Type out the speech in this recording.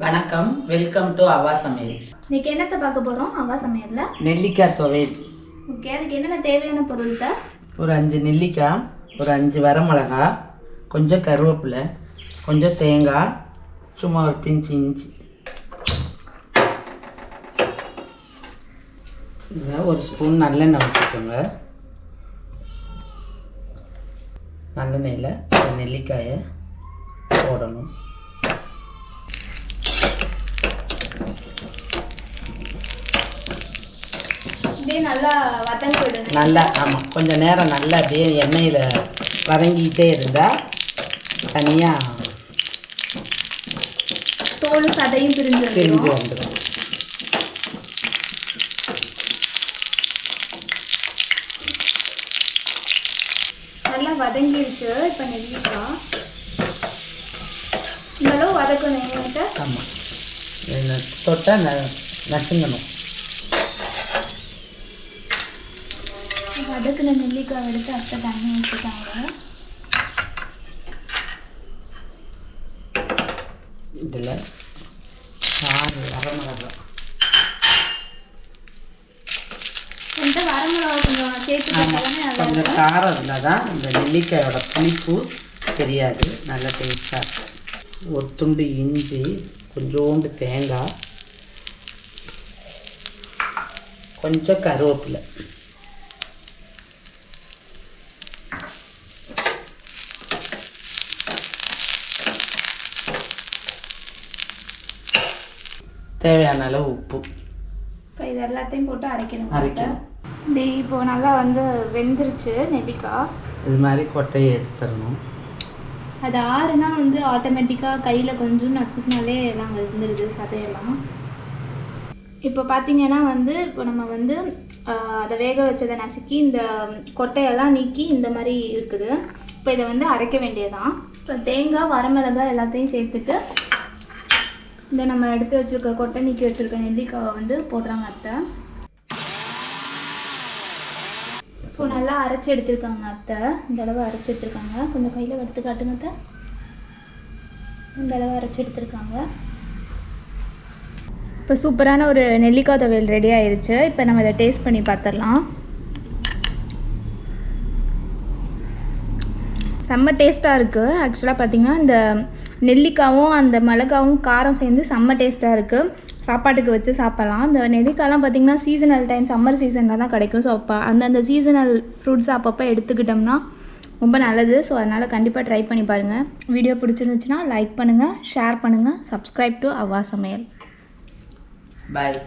வணக்கம், welcome to Avvasamayal. இன்னைக்கு என்னத்தை பார்க்க போறோம்? Avvasamayalல நெல்லிக்காய் துவையல். ஓகே, அதுக்கு என்னென்ன தேவையான பொருள்கள்? ஒரு 5 நெல்லிக்காய், ஒரு 5 வரமிளகாய், கொஞ்சம் கருவேப்பிலை, கொஞ்சம் தேங்காய், சும்மா ஒரு பிஞ்சு இஞ்சி. ஒரு ஸ்பூன் நல்லெண்ணெய் வச்சுக்கோங்க. நல்லெண்ணெயில் நெல்லிக்காயை போடணும். நல்லா வதங்க விடணும். நல்லா ஆமாம், கொஞ்சம் நேரம் நல்லா அப்படியே எண்ணெயில் வதங்கிக்கிட்டே இருந்தால் தனியாக தோல் சதையும் பிரிஞ்சு வந்துடும். நல்லா வதங்கிடுச்சு. இப்போ நெல்லிக்காய் இந்த அளவு வதக்கணும். ஆமாம், தொட்டால் நசுங்கணும். வதக்கின நெல்லிக்காய் எடுத்து அத்தை தண்ணி ஊற்றிட்டாங்க. இதில் 6 வரமிளகாய். வரமிளகா கொஞ்சம் சேர்த்து கொஞ்சம் காரம் இருந்தால் தான் இந்த நெல்லிக்காயோட புளிப்பு தெரியாது, நல்லா டேஸ்டாக இருக்கும். ஒரு துண்டு இஞ்சி, கொஞ்சோண்டு தேங்காய், கொஞ்சம் கருவேப்பிலை. தேவையான அளவு உப்பு. இப்போ இது எல்லாத்தையும் போட்டு அரைக்கணும். இப்போ நல்லா வெந்துருச்சு நெல்லிக்காய். இது மாதிரி கொட்டையை எடுத்துடணும். அது ஆறுனா ஆட்டோமேட்டிக்காக கையில் கொஞ்சம் நசுக்கினாலே எல்லாம் வெந்துடுது, சதையெல்லாம். இப்போ பார்த்தீங்கன்னா இப்போ நம்ம அதை வேக வச்சதை நசுக்கி இந்த கொட்டையெல்லாம் நீக்கி இந்த மாதிரி இருக்குது. இப்போ இதை அரைக்க வேண்டியதான். இப்போ தேங்காய், வரமிளகாய் எல்லாத்தையும் சேர்த்துட்டு இந்த நம்ம எடுத்து வச்சுருக்க கொட்டை நீக்கி வச்சுருக்க நெல்லிக்காவை போடுறாங்க அத்தை. ஸோ நல்லா அரைச்சி எடுத்துருக்காங்க அத்தை. இந்த அளவு அரைச்சி எடுத்துருக்காங்க. கொஞ்சம் கையில் எடுத்து காட்டுங்க அத்தை. இந்த அளவு அரைச்சி எடுத்துருக்காங்க. இப்போ சூப்பரான ஒரு நெல்லிக்காய் துவையல் ரெடி ஆயிடுச்சு. இப்போ நம்ம இதை டேஸ்ட் பண்ணி பார்த்துடலாம். செம்ம டேஸ்ட்டாக இருக்குது. ஆக்சுவலாக பார்த்திங்கன்னா இந்த நெல்லிக்காவும் அந்த மிளகாவும் காரம் சேர்ந்து செம்ம டேஸ்ட்டாக இருக்குது. சாப்பாட்டுக்கு வச்சு சாப்பிட்லாம். இந்த நெல்லிக்காயெலாம் பார்த்திங்கன்னா சீசனல் டைம், சம்மர் சீசனில் தான் கிடைக்கும். ஸோ அப்போ அந்தந்த சீசனல் ஃப்ரூட்ஸ் அப்பப்போ எடுத்துக்கிட்டோம்னா ரொம்ப நல்லது. ஸோ அதனால் கண்டிப்பாக ட்ரை பண்ணி பாருங்கள். வீடியோ பிடிச்சிருந்துச்சுன்னா லைக் பண்ணுங்கள், ஷேர் பண்ணுங்கள், சப்ஸ்கிரைப் டு Avvasamayal. பாய்.